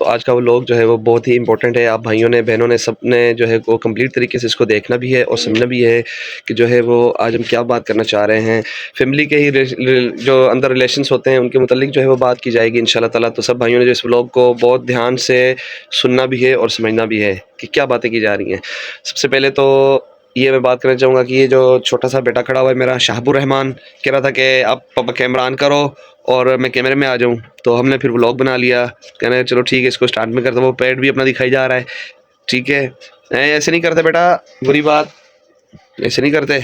आज का व्लॉग जो है वो बहुत ही इंपॉर्टेंट है। आप भाइयों ने, बहनों ने, सब ने जो है वो कंप्लीट तरीके से इसको देखना भी है और समझना भी है कि जो है वो आज हम क्या बात करना चाह रहे हैं। फैमिली के ही जो अंदर रिलेशंस होते हैं उनके मुतालिक जो है वो बात की जाएगी इंशाल्लाह ताला। तो सब भाइयों ने जो इस व्लॉग को बहुत ध्यान से सुनना भी है और समझना भी है कि क्या बातें की जा रही हैं। सबसे पहले तो ये मैं बात करना चाहूँगा कि ये जो छोटा सा बेटा खड़ा हुआ है मेरा, शाहबुर रहमान, कह रहा था कि आप पापा कैमरा ऑन करो और मैं कैमरे में आ जाऊँ। तो हमने फिर व्लॉग बना लिया, कहना चलो ठीक है इसको स्टार्ट में करता। वो पेट भी अपना दिखाई जा रहा है, ठीक है। ऐसे नहीं करते बेटा, बुरी बात, ऐसे नहीं करते,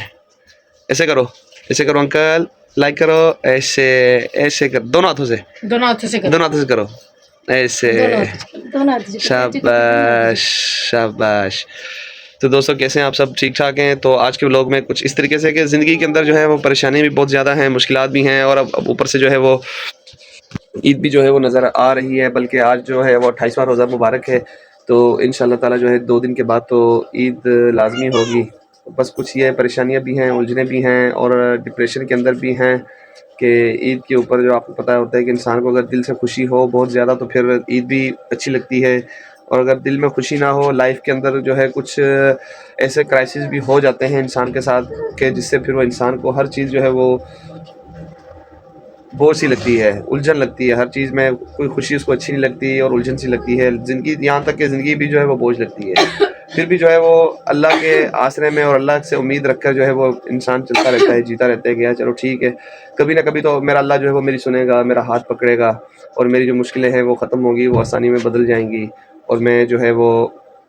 ऐसे करो, ऐसे करो अंकल, लाइक करो, ऐसे ऐसे कर, दोनों हाथों से, दोनों हाथों से करो, दोनों हाथों से करो, ऐसे, शाबाश शाबाश। तो दोस्तों कैसे हैं आप सब? ठीक ठाक हैं? तो आज के व्लॉग में कुछ इस तरीके से कि ज़िंदगी के अंदर जो है वो परेशानी भी बहुत ज़्यादा हैं, मुश्किलात भी हैं, और अब ऊपर से जो है वो ईद भी जो है वो नज़र आ रही है। बल्कि आज जो है वो 28वां रोज़ा मुबारक है। तो इंशाल्लाह ताला जो है 2 दिन के बाद तो ईद लाजमी होगी। बस कुछ ये परेशानियां भी हैं, उलझने भी हैं और डिप्रेशन के अंदर भी हैं कि ईद के ऊपर जो आपको पता होता है कि इंसान को अगर दिल से खुशी हो बहुत ज़्यादा तो फिर ईद भी अच्छी लगती है, और अगर दिल में खुशी ना हो, लाइफ के अंदर जो है कुछ ऐसे क्राइसिस भी हो जाते हैं इंसान के साथ कि जिससे फिर वो इंसान को हर चीज़ जो है वो बोझ सी लगती है, उलझन लगती है। हर चीज़ में कोई खुशी उसको अच्छी नहीं लगती और उलझन सी लगती है। ज़िंदगी, यहाँ तक कि ज़िंदगी भी जो है वो बोझ लगती है। फिर भी जो है वो अल्लाह के आसरे में और अल्लाह से उम्मीद रखकर जो है वो इंसान चलता रहता है, जीता रहता है कि यार चलो ठीक है, कभी ना कभी तो मेरा अल्लाह जो है वो मेरी सुनेगा, मेरा हाथ पकड़ेगा और मेरी जो मुश्किलें हैं वो ख़त्म होगी, वो आसानी में बदल जाएंगी और मैं जो है वो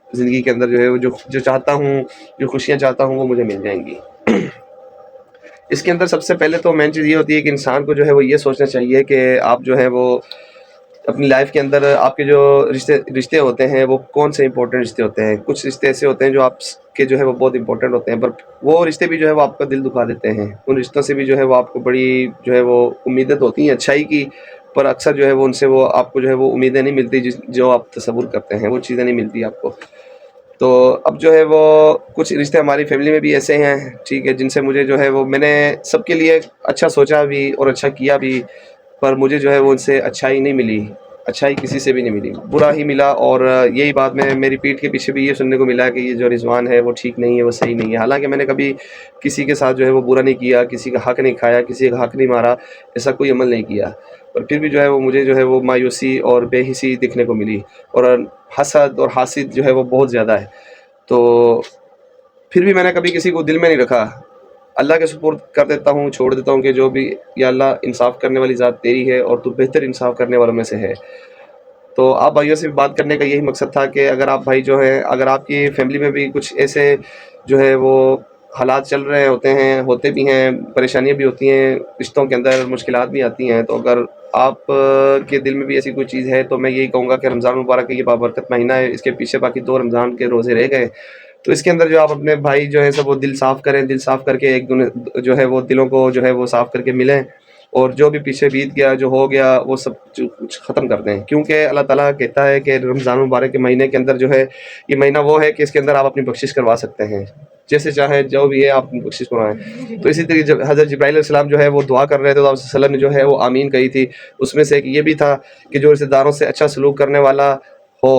ज़िंदगी के अंदर जो है वो जो चाहता हूँ, जो खुशियाँ चाहता हूँ वो मुझे मिल जाएंगी। इसके अंदर सबसे पहले तो मेन चीज़ ये होती है कि इंसान को जो है वो ये सोचना चाहिए कि आप जो है वो अपनी लाइफ के अंदर आपके जो रिश्ते होते हैं वो कौन से इंपॉर्टेंट रिश्ते होते हैं। कुछ रिश्ते ऐसे होते हैं जो आपके जो है वो बहुत इंपॉर्टेंट होते हैं, पर वो रिश्ते भी जो है वो आपका दिल दुखा देते हैं। उन रिश्तों से भी जो है वो आपको बड़ी जो है वो उम्मीदें तो होती हैं अच्छाई की, पर अक्सर जो है वो उनसे वो आपको जो है वो उम्मीदें नहीं मिलती जो आप तसव्वुर करते हैं, वो चीज़ें नहीं मिलती आपको। तो अब जो है वो कुछ रिश्ते हमारी फैमिली में भी ऐसे हैं, ठीक है, जिनसे मुझे जो है वो मैंने सबके लिए अच्छा सोचा भी और अच्छा किया भी, पर मुझे जो है वो उनसे अच्छाई नहीं मिली, अच्छाई किसी से भी नहीं मिली, बुरा ही मिला। और यही बात मैं, मेरी पीठ के पीछे भी ये सुनने को मिला कि ये जो रिजवान है वो ठीक नहीं है, वो सही नहीं है। हालांकि मैंने कभी किसी के साथ जो है वो बुरा नहीं किया, किसी का हक नहीं खाया, किसी का हक नहीं मारा, ऐसा कोई अमल नहीं किया, पर फिर भी जो है वो मुझे जो है वो मायूसी और बेहिसी दिखने को मिली और हसद और हासिद जो है वो बहुत ज़्यादा है। तो फिर भी मैंने कभी किसी को दिल में नहीं रखा, अल्लाह के सुपुर्द कर देता हूँ, छोड़ देता हूँ कि जो भी, या अल्लाह इंसाफ़ करने वाली ज़ात तेरी है और तू बेहतर इंसाफ़ करने वालों में से है। तो आप भाइयों से बात करने का यही मकसद था कि अगर आप भाई जो हैं, अगर आपकी फ़ैमिली में भी कुछ ऐसे जो है वो हालात चल रहे होते हैं, होते भी हैं, परेशानियाँ भी होती हैं, रिश्तों के अंदर मुश्किलात भी आती हैं, तो अगर आप के दिल में भी ऐसी कोई चीज़ है तो मैं यही कहूँगा कि रमज़ान मुबारक ये बाबरकत महीना है, इसके पीछे बाकी 2 रमज़ान के रोज़े रह गए। तो इसके अंदर जो आप अपने भाई जो है सब वो दिल साफ़ करें, दिल साफ़ करके एक दूसरे जो है वो दिलों को जो है वो साफ़ करके मिलें और जो भी पीछे बीत गया, जो हो गया, वो सब जो कुछ ख़त्म कर दें। क्योंकि अल्लाह ताला कहता है कि रमज़ान मुबारक के महीने के अंदर जो है, ये महीना वो है कि इसके अंदर आप अपनी बख्शिश करवा सकते हैं, जैसे चाहे जो भी है आप अपनी बख्शिश करवाएँ। तो इसी तरीके जब हज़रत जिब्राइल अलैहिस्सलाम जो है वो दुआ कर रहे थे तो आप सल्लल्लाहु अलैहि वसल्लम ने जो है वो आमीन कही थी। उसमें से एक ये भी था कि जो रिश्तेदारों से अच्छा सलूक करने वाला हो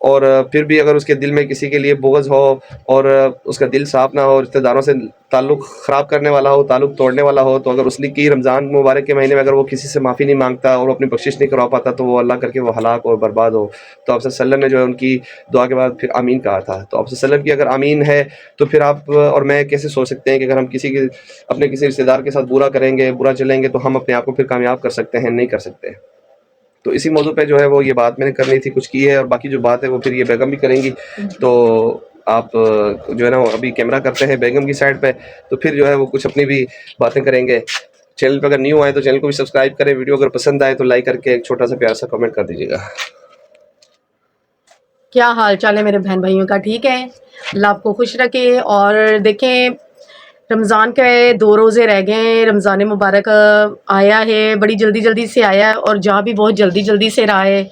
और फिर भी अगर उसके दिल में किसी के लिए बुग़्ज़ हो और उसका दिल साफ़ ना हो, रिश्तेदारों से ताल्लुक़ ख़राब करने वाला हो, ताल्लुक़ तोड़ने वाला हो, तो अगर उसने की रमज़ान मुबारक के महीने में अगर वो किसी से माफ़ी नहीं मांगता और अपनी बख्शिश नहीं करवा पाता तो वो अल्लाह करके वो हलाक और बर्बाद हो। तो आप सल्लल्लाहु अलैहि वसल्लम ने जो है उनकी दुआ के बाद फिर आमीन कहा था। तो आप सल्लल्लाहु अलैहि वसल्लम की अगर आमीन है तो फिर आप और मैं कैसे सोच सकते हैं कि अगर हम किसी के, अपने किसी रिश्तेदार के साथ बुरा करेंगे, बुरा चलेंगे तो हम अपने आप को फिर कामयाब कर सकते हैं? नहीं कर सकते। तो इसी मौजू पे जो है वो ये बात मैंने करनी थी, कुछ की है, और बाकी जो बात है वो फिर ये बेगम भी करेंगी। तो आप जो है ना अभी कैमरा करते हैं बेगम की साइड पे, तो फिर जो है वो कुछ अपनी भी बातें करेंगे। चैनल पे अगर न्यू आए तो चैनल को भी सब्सक्राइब करें, वीडियो अगर पसंद आए तो लाइक करके एक छोटा सा प्यार सा कमेंट कर दीजिएगा। क्या हाल चाल है मेरे बहन भाइयों का? ठीक है, अल्लाह आपको खुश रखे। और देखें, रमज़ान के 2 रोज़े रह गए हैं, रमज़ान मुबारक आया है, बड़ी जल्दी जल्दी से आया है और जा भी बहुत जल्दी जल्दी से रहा है।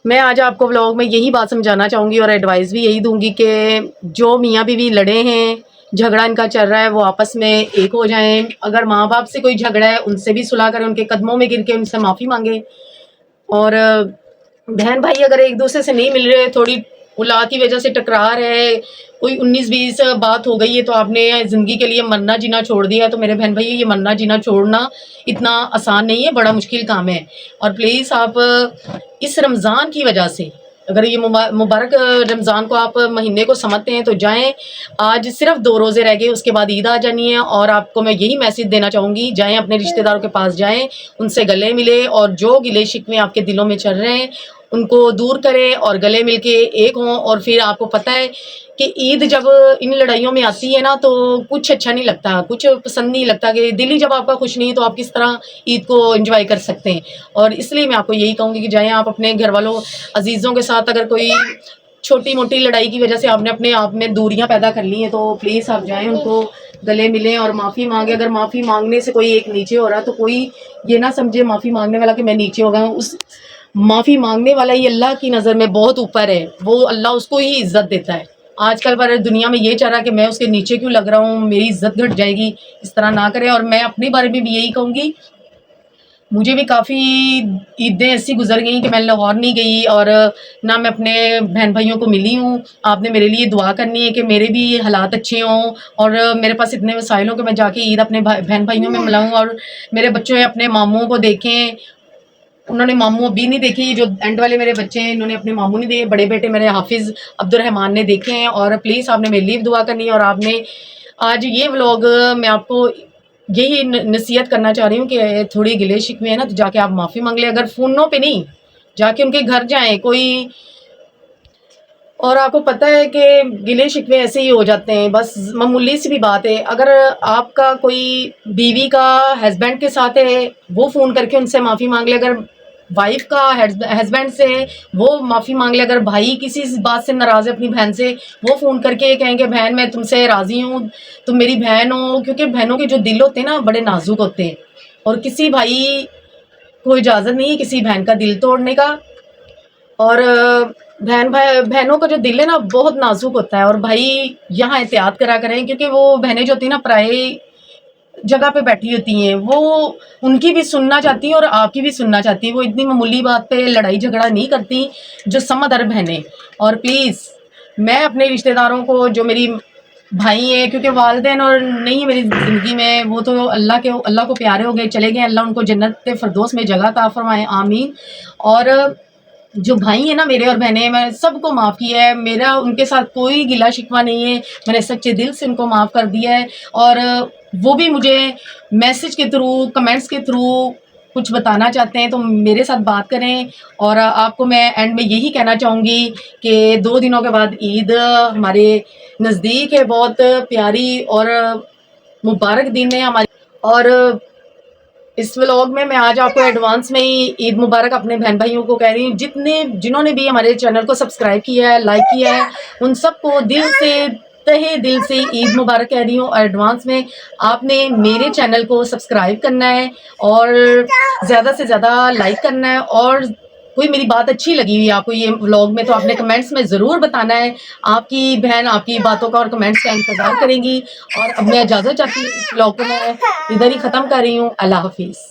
मैं आज आपको व्लॉग में यही बात समझाना चाहूँगी और एडवाइस भी यही दूंगी कि जो मियाँ बीवी लड़े हैं, झगड़ा इनका चल रहा है, वो आपस में एक हो जाएं। अगर माँ बाप से कोई झगड़ा है उनसे भी सुलह करें, उनके कदमों में गिर के उनसे माफ़ी मांगे और बहन भाई अगर एक दूसरे से नहीं मिल रहे, थोड़ी औलाद की वजह से टकरा रहे, कोई 19-20 बात हो गई है तो आपने ज़िंदगी के लिए मरना जीना छोड़ दिया, तो मेरे बहन भाई ये मरना जीना छोड़ना इतना आसान नहीं है, बड़ा मुश्किल काम है। और प्लीज़ आप इस रमज़ान की वजह से, अगर ये मुबारक रमज़ान को आप महीने को समझते हैं तो जाएं। आज सिर्फ 2 रोज़े रह गए, उसके बाद ईद आ जानी है। और आपको मैं यही मैसेज देना चाहूँगी, जाएं अपने रिश्तेदारों के पास जाएं, उनसे गले मिले और जो गिले शिकवे आपके दिलों में चल रहे हैं उनको दूर करें और गले मिलके एक हों। और फिर आपको पता है कि ईद जब इन लड़ाइयों में आती है ना तो कुछ अच्छा नहीं लगता, कुछ पसंद नहीं लगता, कि दिल ही जब आपका खुश नहीं है तो आप किस तरह ईद को एंजॉय कर सकते हैं। और इसलिए मैं आपको यही कहूँगी कि जाएं आप अपने घर वालों अजीज़ों के साथ, अगर कोई छोटी मोटी लड़ाई की वजह से आपने अपने आप में दूरियां पैदा कर ली हैं तो प्लीज़ आप जाएं, उनको गले मिलें और माफ़ी मांगे। अगर माफ़ी मांगने से कोई एक नीचे हो रहा है तो कोई ये ना समझे माफ़ी मांगने वाला कि मैं नीचे हो गया हूँ। उस माफ़ी मांगने वाला ही अल्लाह की नज़र में बहुत ऊपर है, वो अल्लाह उसको ही इज़्ज़त देता है। आजकल पर दुनिया में ये चल रहा है कि मैं उसके नीचे क्यों लग रहा हूँ, मेरी इज़्ज़त घट जाएगी, इस तरह ना करें। और मैं अपने बारे में भी यही कहूँगी, मुझे भी काफ़ी ईदें ऐसी गुजर गई कि मैं लाहौर नहीं गई और ना मैं अपने बहन भाइयों को मिली हूँ। आपने मेरे लिए दुआ करनी है कि मेरे भी हालात अच्छे हों और मेरे पास इतने वसाइल हों कि मैं जाके ईद अपने बहन भाइयों में मिलाऊँ और मेरे बच्चों अपने मामूओं को देखें। उन्होंने मामू अभी नहीं देखे, ये जो एंड वाले मेरे बच्चे हैं इन्होंने अपने मामू नहीं देखे, बड़े बेटे मेरे हाफिज़ अब्दुर्रहमान ने देखे हैं। और प्लीज़ आपने मेरे लिए दुआ करनी है। और आपने आज ये व्लॉग मैं आपको यही नसीहत करना चाह रही हूँ कि थोड़ी गिले शिकवे है ना तो जाके आप माफ़ी मांग लें, अगर फ़ोनों पे नहीं, जाके उनके घर जाएं कोई। और आपको पता है कि गिले शिकवे ऐसे ही हो जाते हैं, बस मामूली सी भी बात है। अगर आपका कोई बीवी का हस्बैंड के साथ है वो फ़ोन करके उनसे माफ़ी मांग ले, अगर वाइफ का हस्बैंड से वो माफ़ी मांग ले, अगर भाई किसी बात से नाराज़ है अपनी बहन से, वो फ़ोन करके कहेंगे बहन मैं तुमसे राज़ी हूँ, तुम मेरी बहन हो। क्योंकि बहनों के जो दिल होते हैं ना बड़े नाजुक होते हैं और किसी भाई को इजाज़त नहीं है किसी बहन का दिल तोड़ने का। और बहनों का जो दिल है ना बहुत नाजुक होता है। और भाई यहाँ एहतियात करा करें, क्योंकि वो बहनें जो होती हैं ना पराए जगह पे बैठी होती हैं, वो उनकी भी सुनना चाहती हैं और आपकी भी सुनना चाहती हैं। वो इतनी मामूली बात पे लड़ाई झगड़ा नहीं करती जो समझदार बहनें। और प्लीज़ मैं अपने रिश्तेदारों को जो मेरी भाई हैं, क्योंकि वालिदैन और नहीं है मेरी ज़िंदगी में, वो तो अल्लाह को प्यारे हो गए, चले गए, अल्लाह उनको जन्नत फ़िरदौस में जगह अता फ़रमाए, आमीन। और जो भाई हैं ना मेरे और बहनें, मैं सबको माफ़ किया है, मेरा उनके साथ कोई गिला शिकवा नहीं है, मैंने सच्चे दिल से उनको माफ़ कर दिया है। और वो भी मुझे मैसेज के थ्रू कमेंट्स के थ्रू कुछ बताना चाहते हैं तो मेरे साथ बात करें। और आपको मैं एंड में यही कहना चाहूँगी कि 2 दिनों के बाद ईद हमारे नज़दीक है, बहुत प्यारी और मुबारक दिन है हमारी। और इस व्लॉग में मैं आज आपको एडवांस में ही ईद मुबारक अपने बहन भाइयों को कह रही हूँ, जिन्होंने भी हमारे चैनल को सब्सक्राइब किया है, लाइक किया है, उन सबको दिल से तहे दिल से ईद मुबारक कह रही हूँ एडवांस में। आपने मेरे चैनल को सब्सक्राइब करना है और ज़्यादा से ज़्यादा लाइक करना है। और कोई मेरी बात अच्छी लगी हुई आपको ये व्लॉग में तो आपने कमेंट्स में ज़रूर बताना है। आपकी बहन आपकी बातों का और कमेंट्स का इंतज़ार करेंगी। और अब मैं इजाज़त चाहती हूँ, इस व्लॉग को मैं इधर ही ख़त्म कर रही हूँ। अल्लाह हाफिज़।